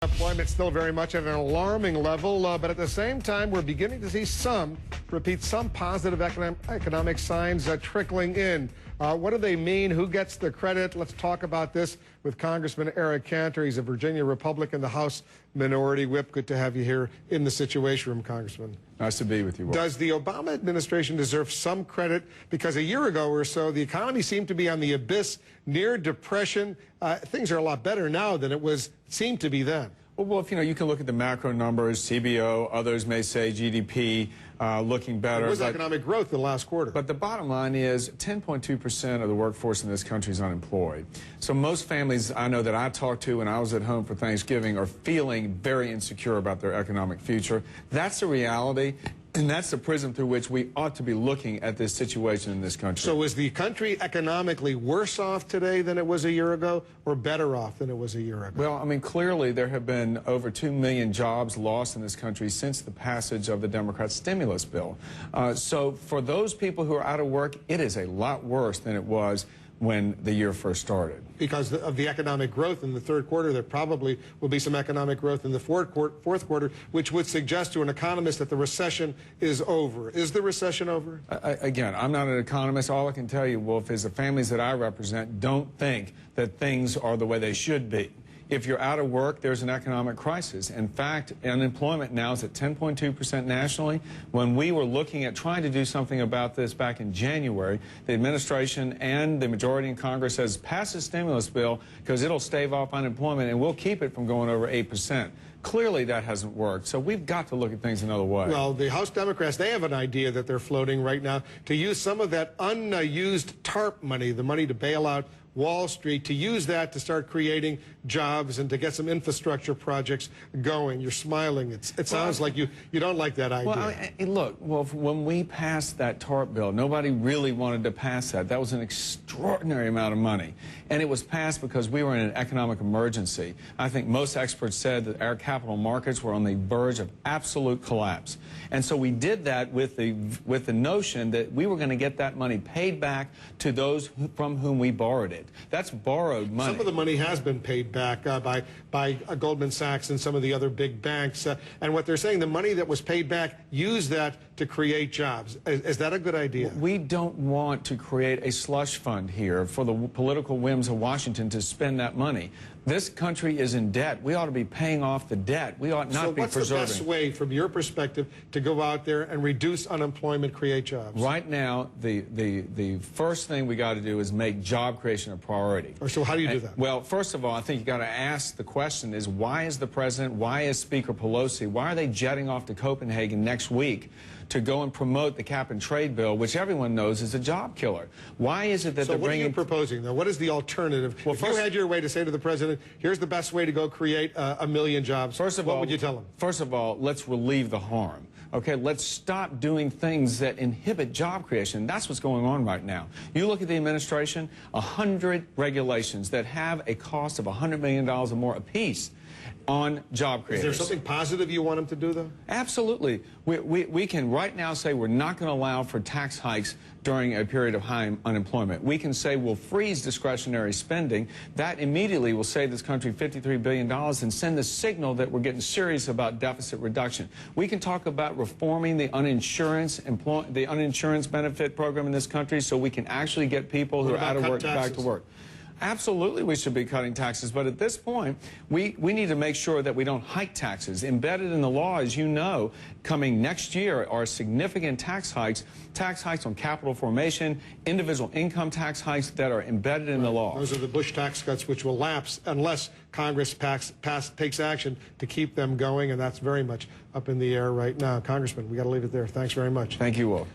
Employment still very much at an alarming level, but at the same time, we're beginning to see some positive economic signs trickling in. What do they mean? Who gets the credit? Let's talk about this with Congressman Eric Cantor. He's a Virginia Republican, the House Minority Whip. Good to have you here in the Situation Room, Congressman. Nice to be with you, Will. Does the Obama administration deserve some credit? Because a year ago or so, the economy seemed to be on the abyss, near depression. Things are a lot better now than it seemed to be then. Well, if you can look at the macro numbers, CBO, others may say GDP looking better. There was economic growth in the last quarter. But the bottom line is 10.2% of the workforce in this country is unemployed. So most families I know that I talked to when I was at home for Thanksgiving are feeling very insecure about their economic future. That's the reality. And that's the prism through which we ought to be looking at this situation in this country. So is the country economically worse off today than it was a year ago, or better off than it was a year ago? Well, I mean, clearly there have been over 2 million jobs lost in this country since the passage of the Democrat stimulus bill. So for those people who are out of work, it is a lot worse than it was when the year first started. Because of the economic growth in the third quarter, there probably will be some economic growth in the fourth quarter, which would suggest to an economist that the recession is over. Is the recession over? Again, I'm not an economist. All I can tell you, Wolf, is the families that I represent don't think that things are the way they should be. If you're out of work, there's an economic crisis. In fact, unemployment now is at 10.2% nationally. When we were looking at trying to do something about this back in January, the administration and the majority in Congress says pass a stimulus bill because it'll stave off unemployment and we'll keep it from going over 8%. Clearly, that hasn't worked, so we've got to look at things another way. Well, the House Democrats, they have an idea that they're floating right now to use some of that unused TARP money, the money to bail out Wall Street, to use that to start creating jobs and to get some infrastructure projects going. You're smiling. It sounds like you don't like that idea. Well, look, when we passed that TARP bill, nobody really wanted to pass that. That was an extraordinary amount of money. And it was passed because we were in an economic emergency. I think most experts said that our capital markets were on the verge of absolute collapse. And so we did that with the notion that we were going to get that money paid back to those from whom we borrowed it. That's borrowed money. Some of the money has been paid back by Goldman Sachs and some of the other big banks. And what they're saying, the money that was paid back, use that to create jobs. Is that a good idea? We don't want to create a slush fund here for the political whims of Washington to spend that money. This country is in debt. We ought to be paying off the debt. We ought not be preserving. So what's the best way, from your perspective, to go out there and reduce unemployment, create jobs? Right now, the first thing we got to do is make job creation a priority. So how do you do that? Well, first of all, I think you got to ask the question is, why is the president, why is Speaker Pelosi, why are they jetting off to Copenhagen next week to go and promote the cap and trade bill, which everyone knows is a job killer? Why is it that they're bringing... So what are you proposing, though? What is the alternative? Well, if you had your way to say to the president, here's the best way to go create a million jobs, what would you tell him? First of all, let's relieve the harm. Okay, let's stop doing things that inhibit job creation. That's what's going on right now. You look at the administration, 100 regulations that have a cost of $100 million or more apiece on job creation. Is there something positive you want them to do, though? Absolutely. We can right now say we're not going to allow for tax hikes during a period of high unemployment. We can say we'll freeze discretionary spending. That immediately will save this country $53 billion and send the signal that we're getting serious about deficit reduction. We can talk about reforming the uninsurance benefit program in this country so we can actually get people who are out of work back to work. Absolutely, we should be cutting taxes, but at this point, we need to make sure that we don't hike taxes. Embedded in the law, as you know, coming next year are significant tax hikes on capital formation, individual income tax hikes that are embedded in the law. Those are the Bush tax cuts, which will lapse unless Congress takes action to keep them going, and that's very much up in the air right now. Congressman, we got to leave it there. Thanks very much. Thank you, Will.